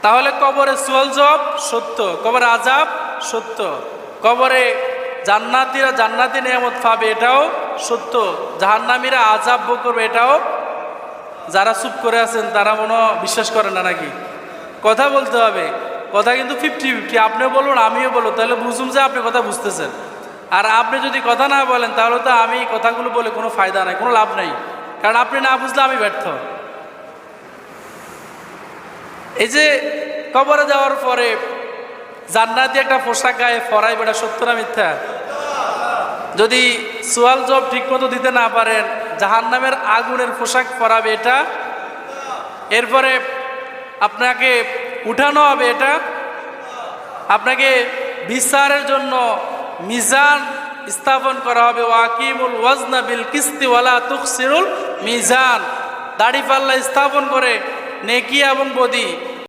তাহলে কবরে সুয়াল জবাব সত্য, কবরে আযাব সত্য, কবরে জান্নাতীরা জান্নাতি নিয়ামত পাবে এটাও সত্য, জাহান্নামীরা আযাব ভোগ করবে এটাও। যারা চুপ করে আছেন তারা মনে হয় বিশ্বাস করে না নাকি? কথা বলতে হবে, কথা কিন্তু 50-50, আপনিও বলুন আমিও বলুন, তাহলে বুঝুন যে আপনি কথা বুঝতেছেন। আর আপনি যদি কথা না বলেন তাহলে তো আমি কথাগুলো বলে কোনো ফায়দা নাই, কোনো লাভ নাই, কারণ আপনি না বুঝলে আমি ব্যর্থ। এই যে কবরে যাওয়ার পরে জান্নাতি একটা পোশাক গায়ে পরাইবে, এটা সত্য না মিথ্যা? যদি সোয়াল জব ঠিক মতো দিতে না পারেন জাহান্নামের আগুনের পোশাক পরাবে এটা। এরপরে আপনাকে উঠানো হবে এটা, আপনাকে বিচারের জন্য মিজান স্থাপন করা হবে, ওয়াকিমুল ওয়াজনা বিল কিস্তি ওয়ালা তুখসিরুল মিজান, দাড়ি পাল্লা স্থাপন করে নেকি এবং বদি